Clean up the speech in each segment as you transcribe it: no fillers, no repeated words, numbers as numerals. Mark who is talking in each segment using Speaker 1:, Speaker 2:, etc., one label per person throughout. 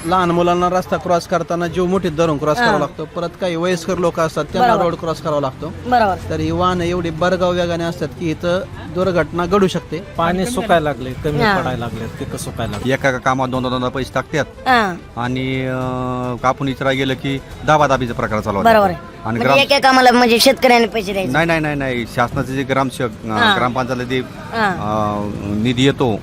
Speaker 1: लहान मुलांना रस्ता क्रॉस करताना जीव मुठीत धरून क्रॉस करावा लागतो. परत काही वयस्कर लोक असतात त्यांना रोड क्रॉस करावा लागतो.
Speaker 2: बरोबर.
Speaker 1: तर ही वाहनं एवढी बरगाव वेगाने असतात की इथं दुर्घटना घडू शकते.
Speaker 3: पाणी सुकायला लागले, कमी पडायला लागले, तिथं सुकायला लागले.
Speaker 4: एका कामात दोन पैसे टाकतात आणि कापून इचरा गेलं की दाबादाबीचा प्रकार चालू होता.
Speaker 2: बरोबर आहे.
Speaker 4: आणि
Speaker 2: म्हणजे एका कामाला म्हणजे शेतकऱ्यांनी पैसे द्यायचे.
Speaker 4: नाही नाही नाही नाही शासनाचे जे ग्रामपंचायत निधी येतो.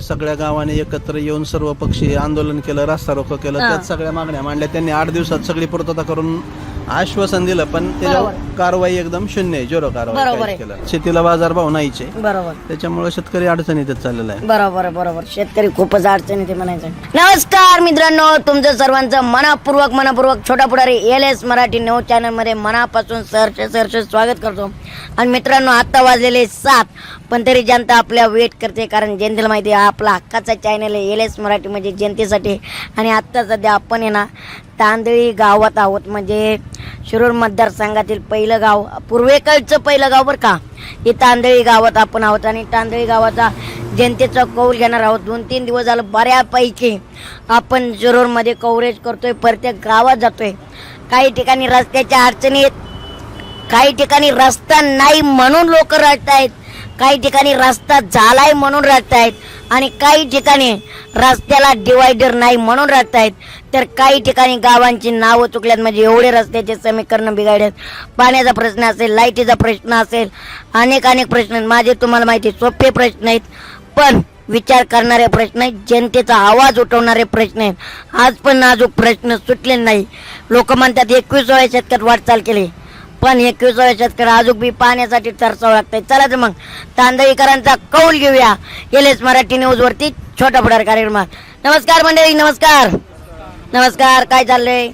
Speaker 1: सगळ्या गावाने एकत्र येऊन सर्व पक्षी आंदोलन केलं, रस्ता रोको केलं, त्यात सगळ्या मागण्या मांडल्या. त्यांनी 8 दिवसात सगळी पूर्तता करून आश्वासन दिलं, पण त्याच्यावर कारवाई एकदम शून्य आहे, झिरो कारवाई केलं. शेतीला बाजारभाव नाहीचे.
Speaker 2: बरोबर.
Speaker 1: त्याच्यामुळे शेतकरी अडचणीत चाललेला आहे.
Speaker 2: बरोबर बरोबर. शेतकरी खूपच अडचणीत आहे म्हणायचं. नमस्कार मित्रांनो, तुमचं सर्वांचं मनापूर्वक छोटा पुढारी LS मराठी न्यूज चॅनल मध्ये मनापासून सहर्ष स्वागत करतो. आणि मित्रांनो, आता वाजलेले 7, पण तरी जनता आपल्या वेट करते, कारण जनतेला माहिती आहे आपला हक्काचा चॅनल आहे LS मराठी, म्हणजे जनतेसाठी. आणि आत्ता सध्या आपण आहे ना तांदळी गावात आहोत, म्हणजे शिरूर मतदारसंघातील पहिलं गाव, पूर्वेकडचं पहिलं गाव बरं का. हे तांदळी गावात आपण आहोत आणि तांदळी गावाचा जनतेचा कौल घेणार आहोत. 2-3 दिवस झालं बऱ्यापैकी आपण शिरूरमध्ये कव्हरेज करतोय, प्रत्येक गावात जातोय. काही ठिकाणी रस्त्याच्या अडचणी आहेत, काही ठिकाणी रस्ता नाही म्हणून लोक रडतायत, काही ठिकाणी रस्ता झालाय म्हणून रडतायत, आणि काही ठिकाणी रस्त्याला डिवायडर नाही म्हणून रडतायत. तर काही ठिकाणी गावांची नावं चुकल्यात, म्हणजे एवढे रस्त्याचे समीकरण बिघडलेत. पाण्याचा प्रश्न असेल, लाईटीचा प्रश्न असेल, अनेक प्रश्न. माझे तुम्हाला माहिती सोपे प्रश्न आहेत, पण विचार करणारे प्रश्न आहेत, जनतेचा आवाज उठवणारे प्रश्न आहेत. आज पण नाजूक प्रश्न सुटले नाही. लोक म्हणतात 21व्या शतकात वाटचाल केली, पण 21व्या शतकात अजून बी पाण्यासाठी तरसावं लागतंय. चला तर मग तांदळीकरांचा कौल घेऊया LS मराठी न्यूज वरती छोटा पुढार कार्यक्रमात. नमस्कार मंडळी, नमस्कार. काय चाललंय,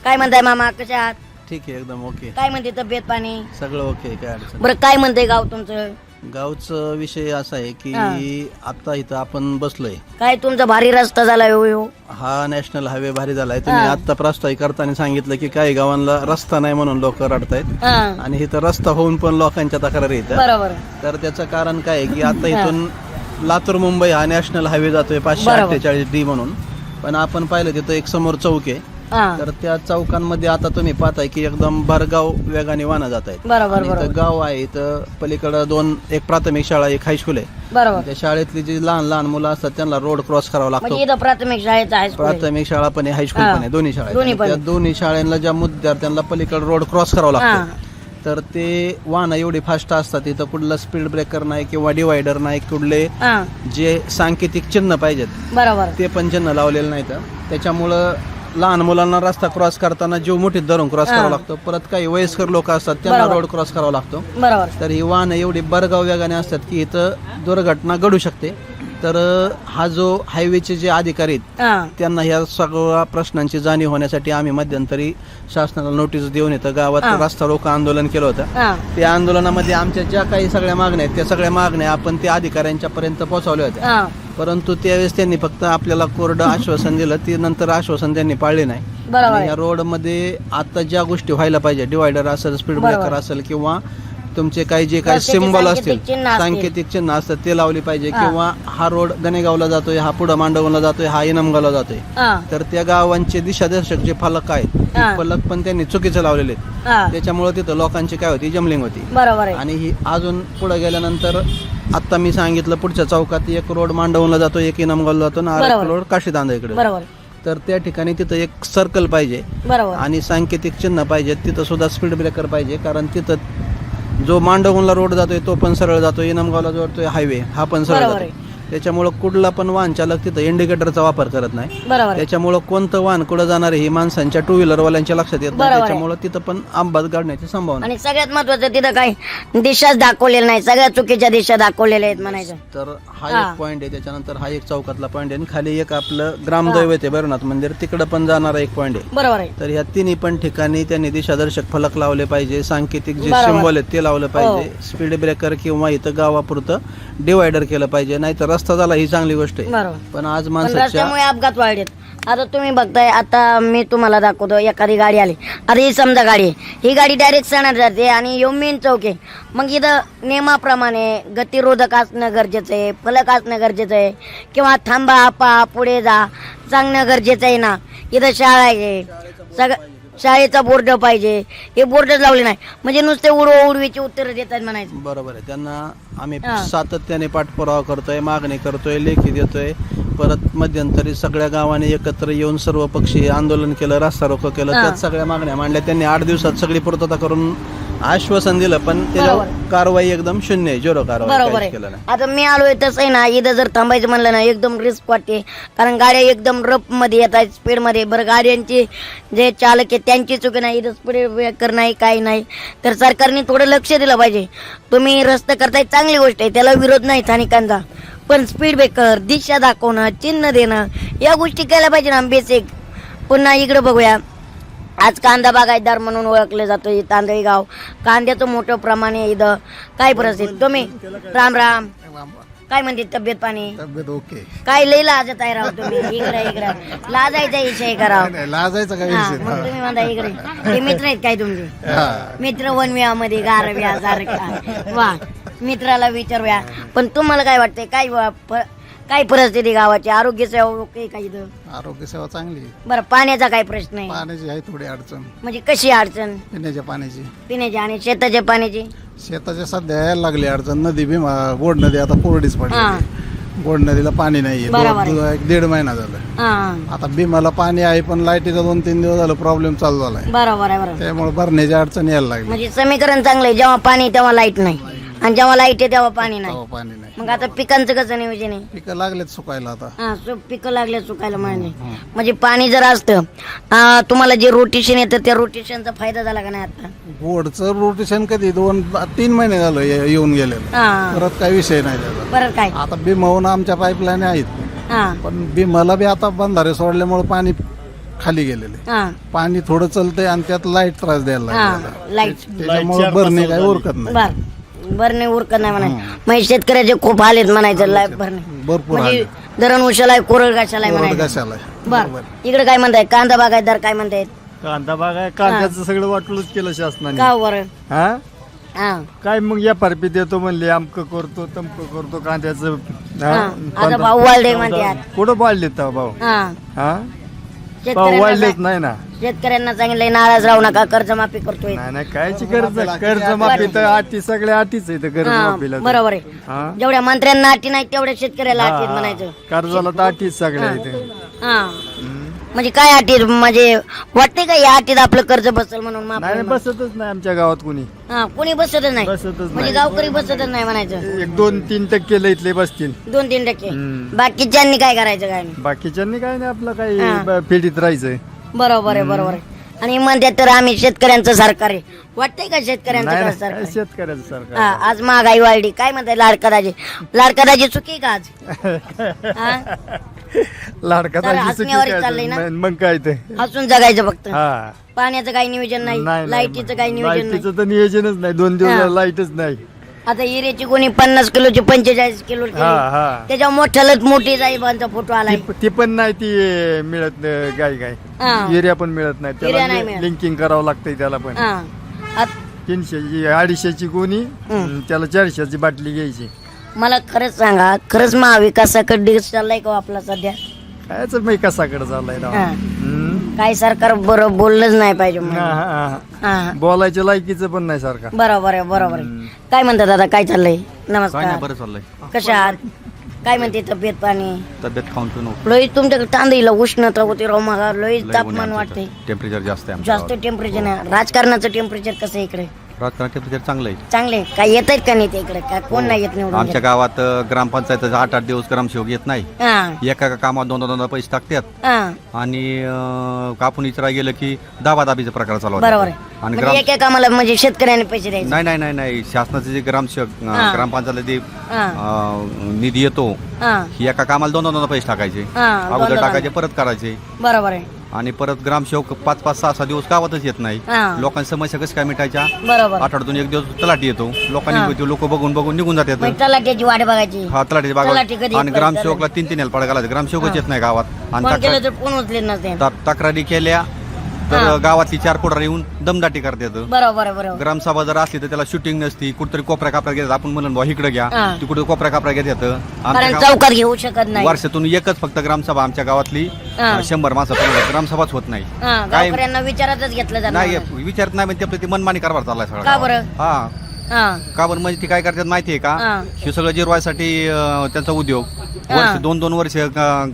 Speaker 2: काय म्हणताय मामा, कशा आहात?
Speaker 1: ठीक आहे, एकदम ओके.
Speaker 2: काय म्हणते तब्येत पाणी?
Speaker 1: सगळं ओके, काय अडचण.
Speaker 2: बरं, काय म्हणतंय गाव तुमचं?
Speaker 1: गावचं विषय असा आहे की आता इथं आपण बसलोय,
Speaker 2: काय तुमचा भारी रस्ता झाला हो.
Speaker 1: हा नॅशनल हायवे भारी झालाय. तुम्ही आता प्रस्ताव करताना सांगितलं की काही गावांना रस्ता नाही म्हणून लोक रडतायत, आणि इथं रस्ता होऊन पण लोकांच्या तक्रारी येतात.
Speaker 2: बरोबर.
Speaker 1: तर त्याचं कारण काय आहे की आता इथून लातूर मुंबई हा नॅशनल हायवे जातोय 548D म्हणून, पण आपण पाहिलं तिथं एक समोर चौक आहे. तर त्या चौकांमध्ये आता तुम्ही पाहताय की एकदम भरगाव वेगाने वाहनं जात आहेत. इथं गाव आहे, इथं पलीकडं एक प्राथमिक शाळा, एक हायस्कूल आहे.
Speaker 2: बरोबर.
Speaker 1: त्या शाळेतली जी लहान मुलं असतात त्यांना रोड क्रॉस करावा लागतो.
Speaker 2: म्हणजे प्राथमिक
Speaker 1: शाळा पण आहे, हायस्कूल पण आहे, दोन्ही शाळा. त्या दोन्ही शाळांना ज्या विद्यार्थ्यांना पलीकडे रोड क्रॉस करावा लागतो, तर ते वाहनं एवढी फास्ट असतात, इथं कुठला स्पीड ब्रेकर नाही किंवा डिवायडर नाही, कुठले जे सांकेतिक चिन्ह पाहिजेत
Speaker 2: बरोबर
Speaker 1: ते पण चिन्ह लावलेलं नाही. तर त्याच्यामुळं लहान मुलांना रस्ता क्रॉस करताना जीव मुठीत धरून क्रॉस करावा लागतो. परत काही वयस्कर लोक असतात त्यांना रोड क्रॉस करावा लागतो.
Speaker 2: बरोबर.
Speaker 1: तर ही वाहनं एवढी बरगाव वेगाने असतात की इथं दुर्घटना घडू शकते. तर हा जो हायवेचे जे अधिकारी आहेत त्यांना ह्या सगळ्या प्रश्नांची जाणीव होण्यासाठी आम्ही मध्यंतरी शासनाला नोटीस देऊन इथं गावात रस्ता रोको आंदोलन केलं होतं. त्या आंदोलनामध्ये आमच्या ज्या काही सगळ्या मागण्या आहेत त्या सगळ्या मागण्या आपण त्या अधिकाऱ्यांच्या पर्यंत पोहोचवल्या होत्या, परंतु त्यावेळेस त्यांनी फक्त आपल्याला कोरडं आश्वासन दिलं. ते नंतर आश्वासन त्यांनी पाळले नाही. या रोड मध्ये आता ज्या गोष्टी व्हायला पाहिजे, डिवायडर असेल, स्पीड ब्रेकर असेल, किंवा तुमचे काही जे काही सिम्बॉल असतील, सांकेतिक चिन्ह असतात ते लावली पाहिजे. किंवा हा रोड गणेगावला जातोय, हा पुढं मांडवला जातोय, हा इनामगावला जातोय, तर त्या गावांचे दिशादर्शक जे फलक आहेत ते फलक पण त्यांनी चुकीचे लावलेले आहेत. त्याच्यामुळे तिथं लोकांची काय होती, जमलिंग होती. आणि ही अजून पुढे गेल्यानंतर आता मी सांगितलं पुढच्या चौकात एक रोड मांडवला जातो, एक इनामगावला जातो, आणि एक रोड काशी तांदळीकडे. तर त्या ठिकाणी तिथं एक सर्कल पाहिजे आणि सांकेतिक चिन्ह पाहिजे. तिथं सुद्धा स्पीड ब्रेकर पाहिजे, कारण तिथं जो मांडवूनला रोड जातोय तो पण सरळ जातोय, इनामगावला जोडतोय हायवे हा पण सरळ जातोय. त्याच्यामुळे कुठला पण वाहन चालक तिथं इंडिकेटरचा वापर करत नाही. त्याच्यामुळे कोणतं वाहन कुठं जाणार ही माणसांच्या 2 व्हीलरवाल्यांच्या लक्षात येत नाही. त्याच्यामुळे तिथं पण अपघात घडण्याची संभावना.
Speaker 2: आणि सगळ्यात महत्वाचं तिथं काही दिशाच दाखवलेल्या नाही, सगळ्या चुकीच्या दिशा दाखवलेल्या आहेत म्हणायचं.
Speaker 1: तर हा एक पॉईंट आहे. त्याच्यानंतर हा एक चौकातला पॉईंट आहे, आणि खाली एक आपलं ग्रामदैवत आहे भैरवनाथ मंदिर, तिकडं पण जाणारा एक पॉईंट आहे.
Speaker 2: बरोबर आहे.
Speaker 1: तर ह्या तिन्ही पण ठिकाणी त्यांनी दिशादर्शक फलक लावले पाहिजे, सांकेतिक जे सिम्बॉल आहेत ते लावलं पाहिजे, स्पीड ब्रेकर किंवा इथं गावापुरतं डिवायडर केलं पाहिजे. नाही तर रस्ता झाला ही चांगली गोष्ट आहे, पण आज माणसाच्या
Speaker 2: अपघात वाढलेत. आता तुम्ही बघताय, आता मी तुम्हाला दाखवतो, एखादी गाडी आली, आता ही समजा गाडी आहे, ही गाडी डायरेक्ट सणार जाते आणि यो मेन चौक आहे. मग इथं नियमाप्रमाणे गतिरोधक असणं गरजेचं आहे, फलक असणं गरजेचं आहे, किंवा थांबा, पुढे जा, सांगणं गरजेचं आहे ना. इथं शाळा आहे, शाळेचा बोर्ड पाहिजे, हे बोर्डच लावले नाही म्हणजे नुसते उडवीची उत्तर देतात म्हणायचं.
Speaker 1: बरोबर आहे. त्यांना आम्ही सातत्याने पाठपुरावा करतोय, मागणी करतोय, लेखी देतोय. परत मध्यंतरी सगळ्या गावाने एकत्र येऊन सर्व पक्षी आंदोलन केलं, रास्ता रोको केलं, त्यात सगळ्या मागण्या मांडल्या. त्यांनी 8 दिवसात सगळी पूर्तता करून आश्वासन दिलं, पण त्याच्यावर कारवाई एकदम शून्य आहे, 0 कारवाई
Speaker 2: बरोबर
Speaker 1: काहीच केलं
Speaker 2: आहे.
Speaker 1: नाही.
Speaker 2: आता मी आलोय तसं आहे ना, इथं जर थांबायचं म्हणलं ना एकदम रिस्क वाटते, कारण गाड्या एकदम रफ मध्ये येत आहेत, स्पीड मध्ये. बरं, गाड्यांची जे चालक आहे त्यांची चुकी नाही, इथं स्पीड ब्रेकर नाही, काही नाही. तर सरकारने थोडं लक्ष दिलं पाहिजे. तुम्ही रस्ता करताय, चांगली गोष्ट आहे, त्याला विरोध नाही स्थानिकांचा, पण स्पीड ब्रेकर, दिशा दाखवणं, चिन्ह देणं, या गोष्टी केल्या पाहिजे ना बेसिक. पुन्हा इकडे बघूया, आज कांदा बागायतदार म्हणून ओळखले जातो हे तांदळी गाव. कांद्याचं मोठं प्रमाण आहे इथं. काय परिस्थिती? तुम्ही राम राम, काय म्हणते तब्येत पाणी?
Speaker 5: तब्येत ओके.
Speaker 2: काय लई लाजत आहे राव तुम्ही. इकडे लाजायचा विषय कराव.
Speaker 5: लाजायचा काय
Speaker 2: हा,
Speaker 5: विषय?
Speaker 2: मग तुम्ही म्हणता इकडे हे मित्र आहेत काय तुमचे? मित्र वनव्यामध्ये गारव्या सारखा. वा, मित्राला विचारूया. पण तुम्हाला काय वाटतंय, काय परिस्थिती गावाची? आरोग्य सेवा ओके का इथं?
Speaker 5: आरोग्य सेवा चांगली आहे.
Speaker 2: बरं, पाण्याचा काय प्रश्न आहे?
Speaker 5: पाण्याची आहे थोडी अडचण,
Speaker 2: म्हणजे कशी अडचण?
Speaker 5: पिण्याच्या पाण्याची.
Speaker 2: पिण्याची आणि शेताच्या पाण्याची?
Speaker 5: शेताच्या सध्या यायला लागली अडचण. नदी भीमा, गोड नदी आता कोरडीच
Speaker 2: हा.
Speaker 5: पडली. गोड नदीला पाणी नाही.
Speaker 2: बरोबर आहे.
Speaker 5: 1.5 महिना झाला.
Speaker 2: हा,
Speaker 5: आता भीमाला पाणी आहे, पण लाईटीचा 2-3 दिवस झालं प्रॉब्लेम चालू झालाय.
Speaker 2: बरोबर आहे. बरोबर,
Speaker 5: त्यामुळे भरण्याची अडचण यायला लागली.
Speaker 2: म्हणजे समीकरण चांगलं आहे, जेव्हा पाणी तेव्हा लाईट नाही, आणि जेव्हा लाईट आहे तेव्हा पाणी नाही.
Speaker 5: तेव्हा पाणी नाही.
Speaker 2: मग आता पिकांचं कसं नियोजन आहे?
Speaker 5: पिकं लागलेत सुकायला आता.
Speaker 2: हा, पिकं लागले चुकायला म्हणजे पाणी जर असतं, तुम्हाला जे रोटेशन येतं त्या रोटेशनचा फायदा झाला का नाही आता?
Speaker 5: गोडचं रोटेशन कधी 2-3 महिने झालं येऊन गेलेलं.
Speaker 2: हा,
Speaker 5: परत काही विषय नाही त्याचा.
Speaker 2: परत काय?
Speaker 5: आता भीमाहून आमच्या पाईपलाईन आहेत,
Speaker 2: हा,
Speaker 5: पण भीमाला बी आता बंधारे सोडल्यामुळे पाणी खाली गेलेले.
Speaker 2: हा,
Speaker 5: पाणी थोडं चलतंय आणि त्यात लाईट त्रास द्यायला
Speaker 2: हा,
Speaker 5: लागला.
Speaker 2: लाईट.
Speaker 5: त्याच्यामुळे भरणे काही ओरकत नाही.
Speaker 2: भरणे उरकत नाही म्हणायचं. म्हणजे शेतकऱ्याचे खूप हाल आहेत म्हणायचं. लाईट भरणे
Speaker 5: भरपूर
Speaker 2: म्हणजे धरण उशाला कोरड गाशाला म्हणायचं.
Speaker 5: कशाला
Speaker 2: बर, इकडे काय म्हणतायत कांदा बागायतदार? काय म्हणतायत?
Speaker 6: कांदा बागा कांद्याचं सगळं वाटलंच केलं शासनाने.
Speaker 2: का बरं?
Speaker 6: हा
Speaker 2: हा,
Speaker 6: काय मग या पारपी देतो म्हणले, आमकं करतो तमकं करतो कांद्याचं. हा?
Speaker 2: आता भाऊ वाढले म्हणतात.
Speaker 6: कुठं वाढले तर भाऊ?
Speaker 2: हा,
Speaker 6: हा भाऊ वाढलेच
Speaker 2: शेतकऱ्यांना
Speaker 6: नाही ना.
Speaker 2: शेतकऱ्यांना सांगितलंय नाराज राहू नका, कर्जमाफी करतोय.
Speaker 6: नाही नाही, कायची कर्जमाफी तर अटी सगळ्या अटीच आहे कर्जमाफीला.
Speaker 2: बरोबर आहे.
Speaker 6: हा
Speaker 2: जेवढ्या मंत्र्यांना अटी नाही तेवढ्या शेतकऱ्याला अटी आहेत म्हणायचं.
Speaker 6: कर्जाला तर अटीच सगळ्या इथे.
Speaker 2: हा, म्हणजे काय अटी? म्हणजे वाटते का या अटीत आपलं कर्ज बसल म्हणून माफ
Speaker 6: नाही
Speaker 2: होईल?
Speaker 6: बसतच नाही आमच्या गावात कुणी.
Speaker 2: हा, कोणी बसतच नाही.
Speaker 6: बसतच
Speaker 2: म्हणजे
Speaker 6: नाही.
Speaker 2: गावकरी बसतच नाही म्हणायचं.
Speaker 6: 1-2-3% इथले बसतील.
Speaker 2: 2-3%. बाकीच्यांनी काय करायचं? काय नाही.
Speaker 6: बाकीच्यांनी काय नाही, आपलं काही फेडीत राहायचंय.
Speaker 2: बरोबर आहे. बरोबर आहे. आणि म्हणतात तर आम्ही शेतकऱ्यांचं सरकार आहे. वाटतंय का शेतकऱ्यांचं
Speaker 6: नाही
Speaker 2: काय
Speaker 6: नाही,
Speaker 2: सरकार
Speaker 6: काय
Speaker 2: आहे?
Speaker 6: शेतकऱ्याचं सरकार.
Speaker 2: हा, आज महागाई वाढली. काय म्हणताय लाडकादाजी चुकी का आज? हा?
Speaker 6: लाडका
Speaker 2: तर हसण्यावरच चाललंय ना?
Speaker 6: मग काय ते.
Speaker 2: हसून जगायचं फक्त.
Speaker 6: हा
Speaker 2: पाण्याचं काही नियोजन नाही, लाईटीचं काही नियोजन नाही.
Speaker 6: लाईटीचं तर नियोजनच नाही. 2 दिवस
Speaker 2: हा.
Speaker 6: लाईटच नाही.
Speaker 2: आता हिरेची कोणी 50 किलोची 45 किलो केली.
Speaker 6: हा.
Speaker 2: त्याच्यावर मोठ्यालाच मोठी साहेबांचा फोटो आलाय.
Speaker 6: ती पण नाही, ती मिळत गाय
Speaker 2: हा.
Speaker 6: एरिया पण मिळत नाही.
Speaker 2: युरिया नाही
Speaker 6: त्याला
Speaker 2: मिळत.
Speaker 6: लिंकिंग करावं लागतंय त्याला पण.
Speaker 2: हा. आत-
Speaker 6: 300ची 250ची कोणी त्याला 400ची बाटली घ्यायची.
Speaker 2: मला खरंच सांगा, खरंच महाविकासाकडे दिवस चाललाय का हो आपला सध्या?
Speaker 6: कायच मी कसाकडे चाललाय राव.
Speaker 2: हा.
Speaker 6: हम्म.
Speaker 2: काही सरकार बरं बोललंच नाही पाहिजे म्हणून.
Speaker 6: हा, हा, हा.
Speaker 2: हा,
Speaker 6: बोलायच्या लायकीचं पण नाही सारखा.
Speaker 2: बरोबर आहे. बरोबर आहे. काय म्हणतात दादा? काय चाललंय?
Speaker 4: काय नाही,
Speaker 2: नमस्कार.
Speaker 4: बरं चाललंय.
Speaker 2: कशा आहात? काय म्हणते तब्येत पाणी?
Speaker 4: तब्येत खाऊन पिऊन
Speaker 2: लोहित तुमच्याकडे तांदळीला उष्णता होती राव. मग लोहित तापमान वाटते,
Speaker 4: टेम्परेचर जास्त आहे आमच्या
Speaker 2: जास्त टेम्परेचर आहे. राजकारणाचं टेम्परेचर कसं आहे इकडे?
Speaker 4: गावात. राजकारण टेम्परेचर चांगलं आहे.
Speaker 2: चांगले काय येत आहेत का नाही ते इकडे? काय कोण नाही येत निवडून?
Speaker 4: आमच्या गावात ग्रामपंचायत 8-8 दिवस ग्रामसेवक येत नाही.
Speaker 2: हा,
Speaker 4: एका कामात 2-2 पैसे टाकतात
Speaker 2: हा,
Speaker 4: आणि कापून इचरा गेलं की दाबादाबीचा प्रकार चालू होतो.
Speaker 2: बरोबर आहे.
Speaker 4: आणि
Speaker 2: म्हणजे एका कामाला म्हणजे शेतकऱ्याने पैसे द्यायचे?
Speaker 4: नाही नाही नाही नाही, शासनाचे जे ग्रामसेवक ग्रामपंचायतला जे
Speaker 2: हा,
Speaker 4: निधी येतो,
Speaker 2: हा,
Speaker 4: ही एका कामाला 2-2 पैसे टाकायचे.
Speaker 2: हा,
Speaker 4: अगोदर
Speaker 2: दोन-
Speaker 4: टाकायचे, परत करायचे.
Speaker 2: बरोबर आहे.
Speaker 4: आणि परत ग्रामसेवक 5-5, 6-6 दिवस गावातच येत नाही.
Speaker 2: हा,
Speaker 4: लोकांची समस्या कसं काय मिटायच्या?
Speaker 2: बरोबर.
Speaker 4: आठवड्यातून 1 दिवस तलाठी येतो, लोकांनी लोक बघून बघून निघून जातात.
Speaker 2: मग तलाट्याची वाट बघायची.
Speaker 4: हा, तलाठी
Speaker 2: तलाठी कधी
Speaker 4: बागा. आणि
Speaker 2: येत
Speaker 4: ग्रामसेवकला 3-3 हेल्पाड घालायचे. ग्रामसेवकच येत नाही गावात. आणि
Speaker 2: फोन केलं तर फोन उचलेत नसते.
Speaker 4: तक्रारी केल्या तर गावातली 4 पुढारी येऊन दमदाटी करतात.
Speaker 2: बरोबर आहे, बरोबर.
Speaker 4: ग्रामसभा जर असली तर त्याला शूटिंग नसती, कुठेतरी कोपऱ्या कापऱ्या घेतात. आपण म्हणून भाऊ इकडे घ्या, तिकडे कोपऱ्या कापऱ्या घेतात.
Speaker 2: कारण चौकात घेऊ शकत नाही.
Speaker 4: वर्षातून एकच फक्त ग्रामसभा आमच्या गावातली 100 माणसापर्यंत ग्रामसभाच होत नाही. काय
Speaker 2: गावकऱ्यांना विचारातच घेतलं जात
Speaker 4: नाही विचारत नाही, म्हणजे ते मनमानी कारभार चाललाय
Speaker 2: का
Speaker 4: सगळा.
Speaker 2: बरं?
Speaker 4: हा का बरं म्हणजे ती काय करतात माहितीये का, हे सगळं जिरवायसाठी त्यांचा उद्योग. वर्ष 2-2 वर्ष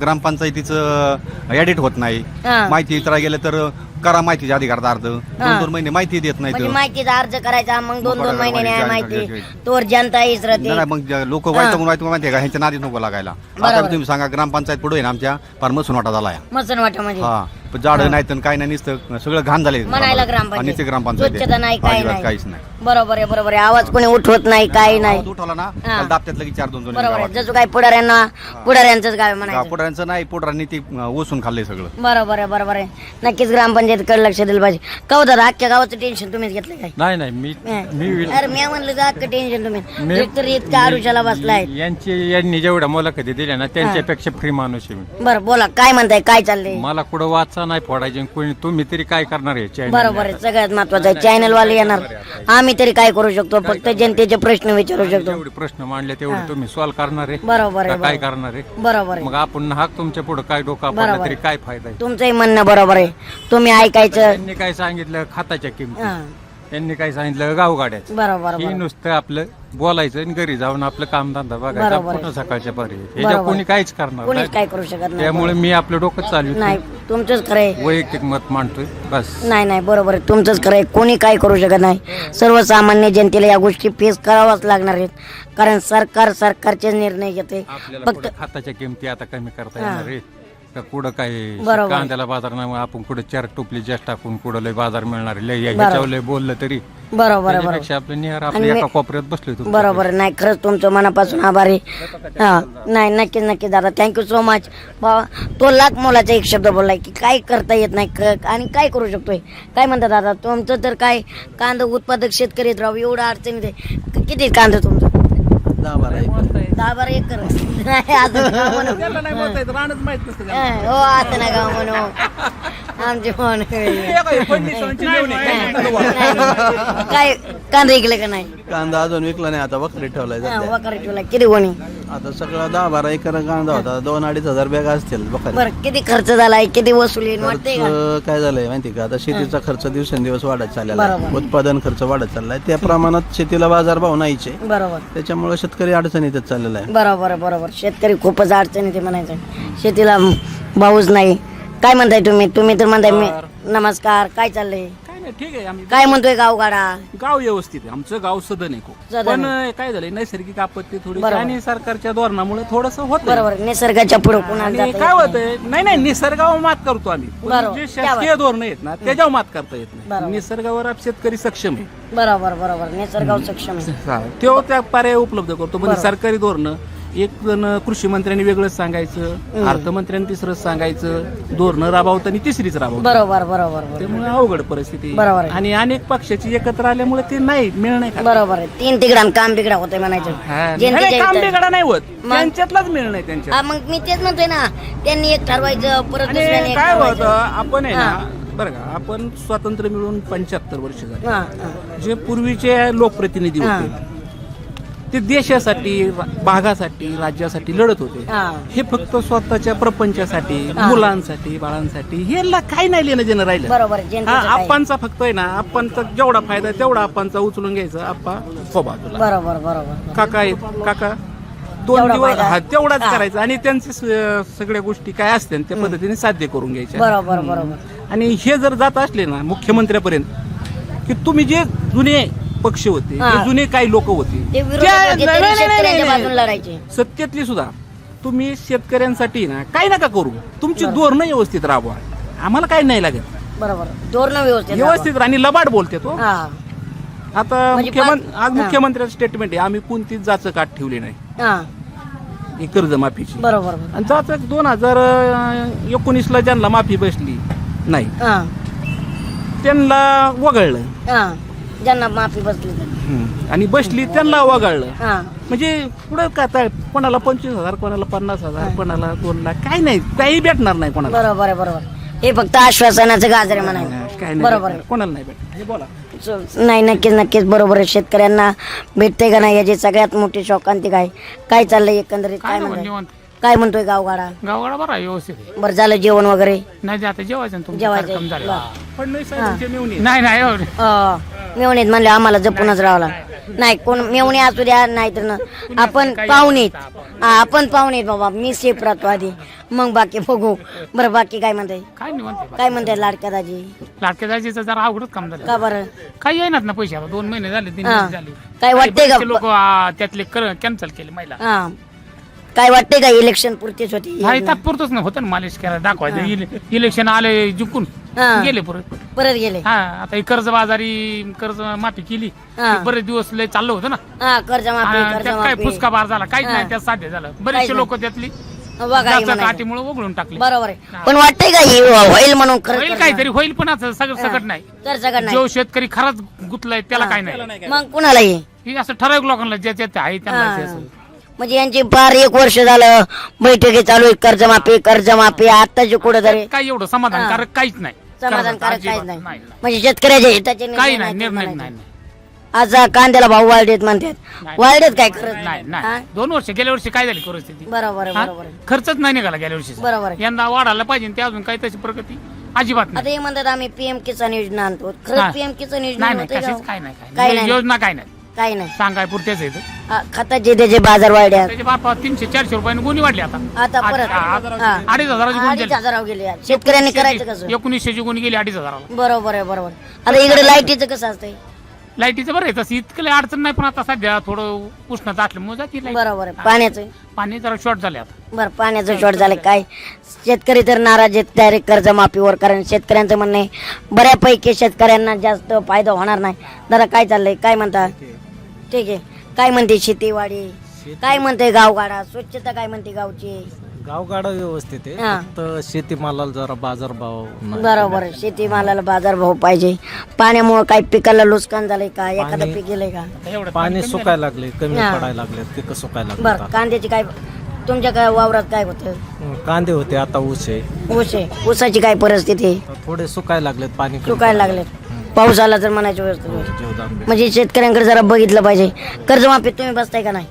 Speaker 4: ग्रामपंचायतीचं एडिट होत नाही. माहिती विचारायला गेलं तर करा माहितीच्या अधिकारात अर्ज 2-2 महिने माहिती देत नाही.
Speaker 2: म्हणजे माहितीचा अर्ज करायचा, मग 2-2 महिने नाही माहिती, तोवर जनता इसरते.
Speaker 4: नाही मग लोक वाईट माहितीये का, ह्यांच्या नादीत नको लागायला. आता तुम्ही सांगा ग्रामपंचायत पुढे ना आमच्या फार मसूनवाटा झालाय.
Speaker 2: मसनवाटामध्ये
Speaker 4: हा झाडं नाही तर काय नाही, नुसतं सगळं घाण झाले.
Speaker 2: म्हणायला
Speaker 4: आणि
Speaker 2: ग्रामपंचायत
Speaker 4: ग्रामपंचायत
Speaker 2: स्वच्छता नाही, काय नाही.
Speaker 4: काहीच नाही.
Speaker 2: बरोबर आहे, बरोबर आहे. आवाज कोणी उठवत नाही, काही नाही.
Speaker 4: उठवला ना त्याला दाबत्यात लगेच 4-2
Speaker 2: बरोबर आहे. जसं काय पुढाऱ्यांचंच गाव म्हणायचं.
Speaker 4: पुढाऱ्यांचं नाही, पुढाऱ्यांनी ते ओसून खाल्लंय सगळं.
Speaker 2: बरोबर आहे, बरोबर आहे. नक्कीच ग्रामपंचायतकडे लक्ष दिलं पाहिजे. का होतं अख्ख्या गावाचं टेन्शन तुम्हीच घेतलं काय?
Speaker 3: नाही मी
Speaker 2: अरे मी म्हणलं तर अख्खं टेन्शन तुम्ही एकतर इतक्या आरुषाला बसलाय.
Speaker 3: यांनी जेवढ्या मुलाखती दिल्या ना त्यांच्यापेक्षा फ्री माणूस आहे मी.
Speaker 2: बरं बोला, काय म्हणताय, काय चाललंय?
Speaker 3: मला कुठं वाचा नाही फोडायचे, कोणी तुम्ही तरी काय करणार आहे channel?
Speaker 2: बरोबर आहे, सगळ्यात महत्वाचं आहे. चॅनल वाले येणार, आम्ही तरी काय करू शकतो? फक्त जनतेचे प्रश्न विचारू शकतो.
Speaker 3: जेवढे प्रश्न मांडले तेवढे तुम्ही सॉल्व्ह करणार आहे.
Speaker 2: बरोबर आहे,
Speaker 3: का काय
Speaker 2: बरोबर.
Speaker 3: करणार आहे?
Speaker 2: बरोबर आहे.
Speaker 3: मग आपण हाक तुमच्या पुढे काय डोका
Speaker 2: बरोबर
Speaker 3: पडला तरी
Speaker 2: आहे.
Speaker 3: काय फायदा आहे?
Speaker 2: तुमचंही म्हणणं बरोबर आहे, तुम्ही ऐकायचं.
Speaker 3: त्यांनी काय सांगितलं खताच्या किमती, त्यांनी काय सांगितलं गावगाड्याचं.
Speaker 2: बरोबर
Speaker 3: ही
Speaker 2: बरोबर.
Speaker 3: नुसतं आपलं बोलायचं आणि घरी जाऊन आपलं कामधंदा बघायचा.
Speaker 2: बरोबर आहे.
Speaker 3: पुन्हा सकाळच्या पारी
Speaker 2: बरोबर.
Speaker 3: ह्याच्या कोणी काहीच करणार
Speaker 2: कोणीच
Speaker 3: नाही.
Speaker 2: काय करू शकत नाही.
Speaker 3: त्यामुळे मी आपलं डोकं चालू
Speaker 2: नाही, तुमचंच खरं आहे.
Speaker 3: वैयक्तिक मत मांडतोय बस.
Speaker 2: नाही नाही, बरोबर आहे, तुमचंच खरं आहे. कोणी काय करू शकत नाही. सर्वसामान्य जनतेला या गोष्टी फेस करावाच लागणार आहेत, कारण सरकारचे निर्णय घेते.
Speaker 3: आपल्याला
Speaker 2: फक्त
Speaker 3: कुठं खताच्या किमती आता कमी करता येणार आहे का? कुठं काय
Speaker 2: बरोबर.
Speaker 3: कांद्याला बाजार नाही, आपण कुठं 4 टोपली जास्त टाकून कुठं लय बाजार मिळणार आहे? लय ह्याच्यावर लय बोललं तरी
Speaker 2: बरोबर आहे, बरोबर.
Speaker 3: त्याच्यापेक्षा आपलं निहार
Speaker 2: आणि
Speaker 3: आपल्या
Speaker 2: मी-
Speaker 3: एका कोपऱ्यात बसलोय तुम्ही.
Speaker 2: बरोबर आहे. नाही, खरंच तुमचं मनापासून आभारी. हा नाही, नक्कीच नक्कीच दादा, थँक्यू सो मच. बाबा तो लाख मोलाचा एक शब्द बोललाय की काय करता येत नाही आणि काय करू शकतोय. काय म्हणतात दादा, तुमचं तर काय कांदा उत्पादक शेतकरी राहू, एवढं अडचणीत आहे. किती कांदा तुमचं?
Speaker 1: 10-12 एकर.
Speaker 2: 10-12 एकर. नाही, असं नका म्हणू. हो, असं नका म्हणू. आमचे फोन काय कांदा विकले का नाही?
Speaker 1: कांदा अजून विकला नाही, आता वखरी ठेवलाय सध्या.
Speaker 2: वकारे ठेवला किती कोणी?
Speaker 1: आता सगळं 10-12 एकर कांदा होता, 2-2.5 हजार बॅग असतील बकरी.
Speaker 2: बरं, किती खर्च झालाय, किती वसुली वाटते का?
Speaker 1: खर्च काय झालंय माहिती का, आता शेतीचा खर्च दिवसेंदिवस वाढत चाललेला आहे.
Speaker 2: बरोबर.
Speaker 1: उत्पादन खर्च वाढत चाललाय, त्या प्रमाणात शेतीला बाजारभाव नाहीचे,
Speaker 2: बरोबर
Speaker 1: त्याच्यामुळे शेतकरी अडचणीतच चाललेला आहे.
Speaker 2: बरोबर बरोबर. शेतकरी खूपच अडचणीत आहे म्हणायचं. शेतीला भाऊच नाही. काय म्हणताय तुम्ही तर म्हणताय मी. नमस्कार, काय चाललंय?
Speaker 7: काय नाही, ठीक आहे. आम्ही
Speaker 2: काय म्हणतोय गावगाडा?
Speaker 7: गाव व्यवस्थित आहे, आमचं गाव सदन आहे खूप.
Speaker 2: सदन
Speaker 7: पण
Speaker 2: आहे.
Speaker 7: काय झालंय, नैसर्गिक आपत्ती थोडी
Speaker 2: बरोबर.
Speaker 7: आणि सरकारच्या धोरणामुळे थोडस होत.
Speaker 2: बरोबर, निसर्गाच्या पुढे कुणाला
Speaker 7: आणि
Speaker 2: जाता
Speaker 7: काय
Speaker 2: येत
Speaker 7: होतंय, नाही निसर्गावर मात करतो आम्ही. पण
Speaker 2: बरोबर.
Speaker 7: जे शासकीय धोरण आहेत ना त्याच्यावर मात करता येत
Speaker 2: बरोबर.
Speaker 7: नाही. निसर्गावर शेतकरी सक्षम आहे.
Speaker 2: नाही. बरोबर बरोबर, निसर्गाव सक्षम आहे.
Speaker 7: तो त्या पर्याय उपलब्ध करतो. पण सरकारी धोरण एक जण कृषी मंत्र्यांनी वेगळंच सांगायचं, अर्थमंत्र्यांनी तिसरंच सांगायचं, धोरण राबवताना तिसरीच राबवतात.
Speaker 2: बरोबर बरोबर बरोबर.
Speaker 7: त्यामुळे अवघड परिस्थिती.
Speaker 2: बरोबर आहे.
Speaker 7: आणि अनेक पक्षाची एकत्र आल्यामुळे ते नाही मिळ नाही खात.
Speaker 2: बरोबर आहे. 3 तिकडा काम तिकडा होतंय म्हणायचं.
Speaker 7: नाही,
Speaker 2: जनतेच्या
Speaker 7: काम
Speaker 2: हिताचं.
Speaker 7: बिघडा नाही होत,
Speaker 2: मग?
Speaker 7: त्यांच्यातलाच मिळ नाही त्यांच्यात.
Speaker 2: हा, मग मी तेच म्हणतोय ना, त्यांनी एक ठरवायचं, परत दुसऱ्याने
Speaker 7: आणि
Speaker 2: एक
Speaker 7: काय होतं,
Speaker 2: ठरवायचं.
Speaker 7: आपण आहे
Speaker 2: हा.
Speaker 7: ना, बरं का, आपण स्वातंत्र्य मिळून 75 वर्ष झाले.
Speaker 2: हा, हा.
Speaker 7: जे पूर्वीचे लोकप्रतिनिधी होते ते देशासाठी, भागासाठी, राज्यासाठी लढत होते.
Speaker 2: हा.
Speaker 7: हे फक्त स्वतःच्या प्रपंचासाठी, मुलांसाठी, बाळांसाठी हे काही नाही लेणं देणं राहिलं.
Speaker 2: बरोबर, जनतेचं
Speaker 7: हा,
Speaker 2: काय?
Speaker 7: आप्पांचा फक्त आहे ना, आप्पांचा जेवढा फायदा तेवढा आप्पांचा उचलून घ्यायचा. आप्पा हो बाजूला,
Speaker 2: बरोबर बरोबर.
Speaker 7: काका आहेत, काका 2
Speaker 2: तेवढा
Speaker 7: दिवस
Speaker 2: फायदा.
Speaker 7: हा तेवढाच
Speaker 2: हा.
Speaker 7: करायचा आणि त्यांचे सगळ्या गोष्टी काय असतील त्या पद्धतीने साध्य करून घ्यायच्या.
Speaker 2: बरोबर बरोबर.
Speaker 7: आणि हे जर जात असले ना मुख्यमंत्र्यापर्यंत, की तुम्ही जे जुने पक्ष होते,
Speaker 2: हा.
Speaker 7: जे जुने काही लोक होते,
Speaker 2: ते विरोधक होते, तरी शेतकऱ्यांच्या बाजूने लढायचे.
Speaker 7: सत्तेतली सुद्धा तुम्ही शेतकऱ्यांसाठी ना काही नका करू, तुमची धोरणं व्यवस्थित राबवा. आम्हाला काही नाही लागत.
Speaker 2: बरोबर, धोरण व्यवस्थित
Speaker 7: व्यवस्थित आणि लबाड बोलते तो.
Speaker 2: हा
Speaker 7: आता
Speaker 2: म्हणजे
Speaker 7: आज मुख्यमंत्र्यांचं स्टेटमेंट आहे, आम्ही कोणतीच जाचं काट ठेवली नाही
Speaker 2: हा.
Speaker 7: ही कर्जमाफीची.
Speaker 2: बरोबर.
Speaker 7: आणि जाचं 2019ला ज्यांना माफी बसली नाही
Speaker 2: हा
Speaker 7: त्यांना वगळलं,
Speaker 2: हा. ज्यांना माफी बसली तर.
Speaker 7: आणि बसली त्यांना वगळलं.
Speaker 2: हा.
Speaker 7: म्हणजे पुढे काय, कोणाला 25,000, कोणाला 50,000, कोणाला 2 लाख, काही नाही, काही भेटणार नाही कोणाला.
Speaker 2: बरोबर आहे, बरोबर. हे फक्त आश्वासनाचं गाजर म्हणायचं.
Speaker 7: काय नाही
Speaker 2: बरोबर आहे.
Speaker 7: भेटणार. कोणाला नाही भेटणार हे बोला.
Speaker 2: नाही नक्कीच बरोबर आहे. शेतकऱ्यांना भेटते का नाही याची सगळ्यात मोठी शोकांतिक आहे. काय चाललंय एकंदरीत काय म्हणताय?
Speaker 7: निवांत.
Speaker 2: काय म्हणतोय गावगाडा?
Speaker 7: गावगाडा बरा आहे, व्यवस्थित आहे.
Speaker 2: बरं झालं जेवण वगैरे?
Speaker 7: नाही आता जेवायचं ना तुमचं
Speaker 2: जेवायचं.
Speaker 7: कार्यक्रम झाले.
Speaker 2: बरं.
Speaker 7: फडणवीस साहेबांचे मेहुणे. नाही नाही हो.
Speaker 2: मेवणीत म्हणले आम्हाला जपूनच राहावं नाही. कोण मेवणी असू द्या नाहीतर ना आपण पाहुणेत. आपण पाहुणेत बाबा. मी सेफ राहतो आधी मग बाकी बघू. बरं बाकी काय म्हणताय?
Speaker 7: काय निवांत.
Speaker 2: काय म्हणताय लाडक्या दाजी?
Speaker 7: लाडक्या जायचं जरा अवघडच काम झालं.
Speaker 2: का बरं?
Speaker 7: काही येणार ना पैसे आता 2 महिने झाले 3 महिने झाले.
Speaker 2: काय वाटतंय का?
Speaker 7: लोक त्यातले कॅन्सल केले महिला.
Speaker 2: हा काय वाटतंय का इलेक्शन पुरतीच होती?
Speaker 7: नाही तात्पुरतच ना होतं ना मालिश करायला दाखवायचं. इलेक्शन आले जिंकून
Speaker 2: हा.
Speaker 7: गेले परत.
Speaker 2: परत गेले.
Speaker 7: हा आता ही कर्ज माफी केली.
Speaker 2: हा.
Speaker 7: ते बरेच दिवस लय चाललं होतं ना.
Speaker 2: हा कर्जमाफी
Speaker 7: त्यात काय
Speaker 2: कर्जमाफी
Speaker 7: फुसका बार झाला काहीच
Speaker 2: हा.
Speaker 7: नाही त्यात साध्य झालं.
Speaker 2: काहीच
Speaker 7: बरेचसे
Speaker 2: नाही.
Speaker 7: लोक त्यातली
Speaker 2: बघा हे म्हणायचं.
Speaker 7: काठीमुळे वगळून टाकले.
Speaker 2: बरोबर आहे. पण वाटतंय का हे होईल म्हणून खरं
Speaker 7: होईल काहीतरी होईल पण असं सगळं सकट नाही.
Speaker 2: कर्जकाढ नाही
Speaker 7: जो शेतकरी खराच गुतलाय त्याला काय नाही.
Speaker 2: मग कुणाला हे
Speaker 7: ही असं ठराविक लोकांना ज्याच्यात आहे त्यांना ते असं.
Speaker 2: म्हणजे यांची फार 1 वर्ष झालं बैठकी चालू आहे. कर्जमाफी आताची कुठं तरी
Speaker 7: काय एवढं समाधानकारक काहीच नाही.
Speaker 2: समाधानकारक काहीच
Speaker 7: अजिबात
Speaker 2: नाही.
Speaker 7: नाही.
Speaker 2: म्हणजे शेतकऱ्याच्या हिताचे
Speaker 7: काही
Speaker 2: निर्णय
Speaker 7: नाही
Speaker 2: नाहीत
Speaker 7: निर्णय
Speaker 2: म्हणायचे.
Speaker 7: नाही.
Speaker 2: आज कांद्याला भाव वाढलेत म्हणतात.
Speaker 7: नाही.
Speaker 2: वाढलेत काय खरं?
Speaker 7: नाही
Speaker 2: हा?
Speaker 7: नाही 2 वर्ष गेल्या वर्षी काय झाली परिस्थिती.
Speaker 2: बरोबर आहे
Speaker 7: हा?
Speaker 2: बरोबर आहे
Speaker 7: खर्चच नाही निघाला गेल्या वर्षी.
Speaker 2: बरोबर आहे.
Speaker 7: यंदा वाढायला पाहिजे आणि ते अजून काही तशी प्रगती अजिबात
Speaker 2: आता
Speaker 7: नाही.
Speaker 2: हे म्हणतात आम्ही पीएम किसान योजना आणतो.
Speaker 7: हा.
Speaker 2: खरंच पीएम किसान योजना
Speaker 7: नाही नाही
Speaker 2: होते का?
Speaker 7: कशीच काय नाही
Speaker 2: काय
Speaker 7: काय
Speaker 2: नाही.
Speaker 7: योजना काय नाही
Speaker 2: काही नाही.
Speaker 7: सांगाय पुरतेच आहे ते.
Speaker 2: खताचे त्याचे बाजार वाढल्या
Speaker 7: त्याचे बापा 300-400 रुपयाने गुन्हे वाढले आता.
Speaker 2: आता परत हा.
Speaker 7: 2,500ची गुन्हे
Speaker 2: 2,500 गेले. शेतकऱ्यांनी करायचं कसं?
Speaker 7: 1900ची गुन्हे गेली 2,500.
Speaker 2: बरोबर आहे बरोबर. आता इकडे लाईटीचं कसं असतंय?
Speaker 7: लाईटीचं बरं आहे तसं इतकं लय अडचण नाही पण आता सध्या थोडं उष्णता असल्यामुळे जाती लाईट.
Speaker 2: बरोबर आहे. पाण्याचं
Speaker 7: पाणी जरा शॉर्ट झाले आता.
Speaker 2: बरं पाण्याचं शॉर्ट झालं काय? शेतकरी तर नाराज आहेत डायरेक्ट कर्जमाफीवर. कारण शेतकऱ्यांचं म्हणणं आहे बऱ्यापैकी शेतकऱ्यांना जास्त फायदा होणार नाही. दादा काय चाललंय? काय म्हणता? ठीक आहे. काय म्हणते शेतीवाडी? काय म्हणते गावगाडा? स्वच्छता काय म्हणते गावची?
Speaker 8: गावगाडा व्यवस्थित आहे.
Speaker 2: हा.
Speaker 8: फक्त शेतीमालाला जरा बाजारभाव नाही.
Speaker 2: बरोबर आहे. शेतीमालाला बाजारभाव पाहिजे. पाण्यामुळे काही पिकाला नुकसान झालंय का? एखादं पीक गेलंय का?
Speaker 7: एवढं
Speaker 8: पाणी सुकायला लागले, कमी
Speaker 2: हा.
Speaker 8: पडायला लागले, पिकं सुकायला
Speaker 2: बरं
Speaker 8: लागले.
Speaker 2: कांद्याची काय तुमच्या काय वावरात काय होतं?
Speaker 8: कांदे होते, आता ऊस आहे.
Speaker 2: ऊस आहे. ऊसाची काय परिस्थिती आहे?
Speaker 8: थोडे सुकायला लागलेत, पाणी कमी
Speaker 2: सुकायला
Speaker 8: पडायला
Speaker 2: लागले. पाऊस आला तर म्हणायची व्यवस्था होईल.
Speaker 8: जीवदान.
Speaker 2: म्हणजे शेतकऱ्यांकडे जरा बघितलं पाहिजे. कर्जमाफीत तुम्ही बसताय का नाही?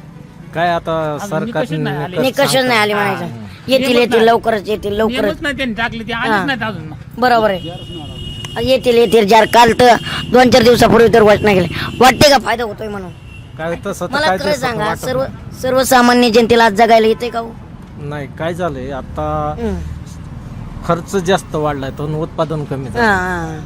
Speaker 8: काय आता सरकार
Speaker 7: निकषच नाही आले.
Speaker 2: निकष नाही आले म्हणायचं. येतील लवकरच येतील लवकरच.
Speaker 7: नियमच नाही त्यांनी टाकले ते आलेच नाहीत अजून.
Speaker 2: बरोबर आहे. येतील जर काल तर 2-4 दिवसापूर्वी तर घोषणा केली. वाटते का फायदा होतोय म्हणून?
Speaker 8: काय तसं तर
Speaker 2: मला
Speaker 8: काय
Speaker 2: खरं
Speaker 8: तसं
Speaker 2: सांगा
Speaker 8: वाटत
Speaker 2: सर्वसामान्य जनतेला आज जगायला येते का हो?
Speaker 8: नाही. काय झालंय आता
Speaker 2: हं.
Speaker 8: खर्च जास्त वाढलाय तर उत्पादन कमी झालं.
Speaker 2: हा.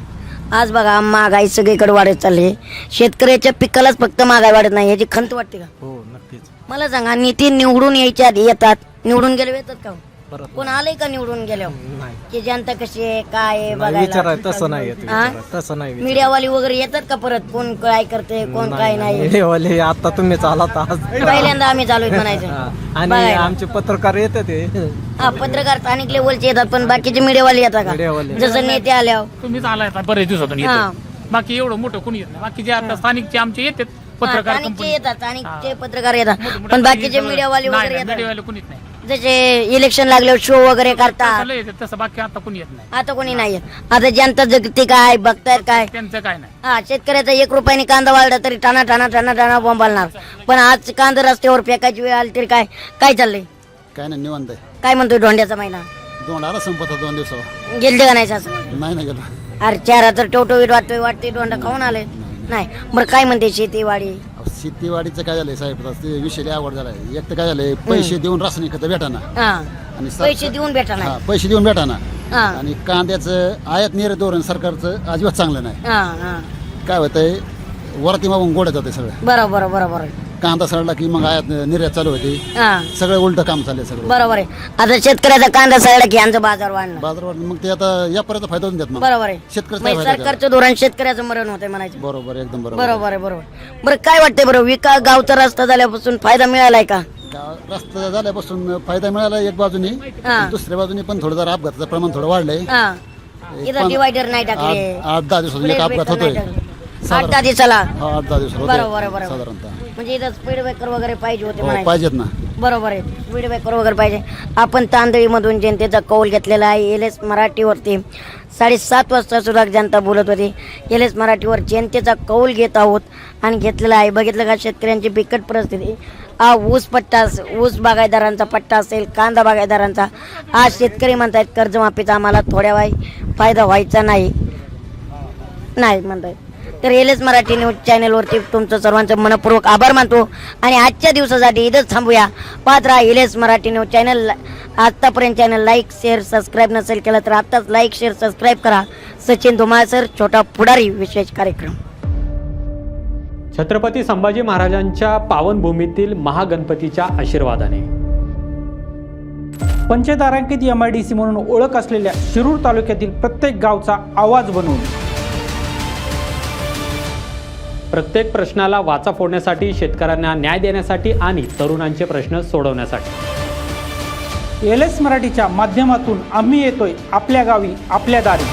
Speaker 2: आज बघा महागाई सगळीकडे वाढत चालली. शेतकऱ्याच्या पिकालाच फक्त महागाई वाढत नाही याची खंत वाटते का?
Speaker 8: हो नक्कीच.
Speaker 2: मला सांगा नेते निवडून यायच्या आधी येतात. निवडून गेले येतात का?
Speaker 8: परत
Speaker 2: कोण आलंय का निवडून गेल्यावर?
Speaker 8: नाही.
Speaker 2: की जनता कशी आहे काय आहे
Speaker 8: नाही,
Speaker 2: बघायला?
Speaker 8: विचाराय तसं नाही येत.
Speaker 2: हा?
Speaker 8: तसं नाही विचाराय.
Speaker 2: मीडियावाली वगैरे येतात का परत? कोण काय करते कोण काय नाही?
Speaker 8: मीडियावाले आता तुम्हीच आलात आज.
Speaker 2: पहिल्यांदा आम्ही चालू आहेत म्हणायचं.
Speaker 8: हा. आणि
Speaker 2: बघायला.
Speaker 8: आमचे पत्रकार येतात ते.
Speaker 2: हा पत्रकार स्थानिक लेवलचे येतात पण बाकीचे मीडियावाले येतात का?
Speaker 8: मीडियावाले.
Speaker 2: जसं नेते आल्यावर
Speaker 7: तुम्हीच आलाय आता बरेच दिवसातून
Speaker 2: हा.
Speaker 7: येतो. बाकी एवढं मोठं कोणी येत नाही. बाकीचे आता स्थानिकचे आमचे येतात पत्रकार
Speaker 2: स्थानिकचे
Speaker 7: कंपनी.
Speaker 2: येतात स्थानिकचे पत्रकार येतात पण बाकीचे मीडियावाले वगैरे येतात.
Speaker 7: मीडियावाले कोणीच नाही.
Speaker 2: जसे इलेक्शन लागल्यावर शो वगैरे करतात.
Speaker 7: तसं लय येतात, तसं बाकी आता कोणी येत नाही.
Speaker 2: आता कोणी नाही येत. आता जनता जगते काय बघतायत काय?
Speaker 7: त्यांचं काय नाही.
Speaker 2: हा शेतकऱ्याचा 1 रुपयाने कांदा वाढला तरी टाना बोंबालणार. पण आज कांदा रस्त्यावर फेकायची वेळ आली तरी काय काय चाललंय?
Speaker 5: काय नाही निवांत आहे.
Speaker 2: काय म्हणतोय धोंड्याचा महिना?
Speaker 5: दोंडाला संपत 2 दिवसावर
Speaker 2: गेलते का नाही सासू?
Speaker 5: नाही ना गेला.
Speaker 2: अरे चेहरा तर टवटवीत वाटते धोंडा खाऊन आले नाही. बरं काय म्हणते शेतीवाडी?
Speaker 5: शेतीवाडीचं काय झालंय साहेब ते विषय लय आवड झालाय. एक तर काय झालंय पैसे देऊन रासायनिक खतं भेटाना
Speaker 2: हा
Speaker 5: आणि
Speaker 2: पैसे देऊन भेटा
Speaker 5: हा,
Speaker 2: नाही.
Speaker 5: पैसे देऊन भेटाना
Speaker 2: हा
Speaker 5: आणि कांद्याचं आयात निर्यात धोरण सरकारचं अजिबात चांगलं नाही.
Speaker 2: हा हा
Speaker 5: काय होतंय वरती मागून गोड्या जाते सगळं.
Speaker 2: बरोबर
Speaker 5: कांदा सडला की मग आयात निर्यात चालू होते.
Speaker 2: हा
Speaker 5: सगळं उलट काम चाललंय सगळं.
Speaker 2: बरोबर आहे. आता शेतकऱ्याचा कांदा सगळा की यांचा बाजार वाढणार.
Speaker 5: बाजारवाढ मग ते आता यापर्यंत फायदा होऊन देत मग
Speaker 2: बरोबर आहे.
Speaker 5: शेतकऱ्याचा
Speaker 2: म्हणजे
Speaker 5: फायदा
Speaker 2: सरकारचं धोरण शेतकऱ्याचं मरण होतंय म्हणायचं.
Speaker 5: बरोबर एकदम बरोबर.
Speaker 2: बरोबर. बरं काय वाटतंय बरं गावचा रस्ता झाल्यापासून फायदा मिळालाय का?
Speaker 5: रस्ता झाल्यापासून फायदा मिळाला एक बाजूनी.
Speaker 2: हा.
Speaker 5: दुसऱ्या बाजूनी पण थोडं जरा अपघाताचं प्रमाण थोडं वाढलंय.
Speaker 2: हा इथं डिवायडर नाही टाकले.
Speaker 5: 8-10 दिवसात एक अपघात होतोय.
Speaker 2: 8-10 दिवसाला.
Speaker 5: हा 8-10 दिवस होतोय
Speaker 2: बरोबर
Speaker 5: साधारणतः.
Speaker 2: म्हणजे इथं स्पीड ब्रेकर वगैरे पाहिजे होते
Speaker 5: हो,
Speaker 2: म्हणायचं.
Speaker 5: पाहिजेत ना.
Speaker 2: बरोबर आहे, फीडबॅक वगैरे पाहिजे. आपण तांदळीमधून जनतेचा कौल घेतलेला आहे. LS मराठीवरती 7:30 वाजता सुद्धा जनता बोलत होती. LS मराठीवर जनतेचा कौल घेत आहोत आणि घेतलेला आहे. बघितलं का शेतकऱ्यांची बिकट परिस्थिती. ऊस पट्टा, ऊस बागायतदारांचा पट्टा असेल, कांदा बागायतदारांचा. आज शेतकरी म्हणतायत कर्जमाफीचा आम्हाला थोड्या फायदा व्हायचा नाही म्हणतायत. तर LS मराठी न्यूज चॅनलवरती तुमचं सर्वांचं मनपूर्वक आभार मानतो आणि आजच्या दिवसासाठी इथंच थांबूया. पाहत राहा LS मराठी न्यूज चॅनल. आत्तापर्यंत चॅनल लाईक शेअर सबस्क्राईब नसेल केलं तर आत्ताच लाईक शेअर सबस्क्राईब करा. सचिन धुमाळ सर, छोटा पुढारी विशेष कार्यक्रम.
Speaker 9: छत्रपती संभाजी महाराजांच्या पावनभूमीतील महागणपतीच्या आशीर्वादाने
Speaker 10: पंचतारांकित MIDC म्हणून ओळख असलेल्या शिरूर तालुक्यातील प्रत्येक गावचा आवाज बनवून
Speaker 9: प्रत्येक प्रश्नाला वाचा फोडण्यासाठी, शेतकऱ्यांना न्याय देण्यासाठी आणि तरुणांचे प्रश्न सोडवण्यासाठी
Speaker 10: LS मराठीच्या माध्यमातून आम्ही येतोय आपल्या गावी, आपल्या दारी.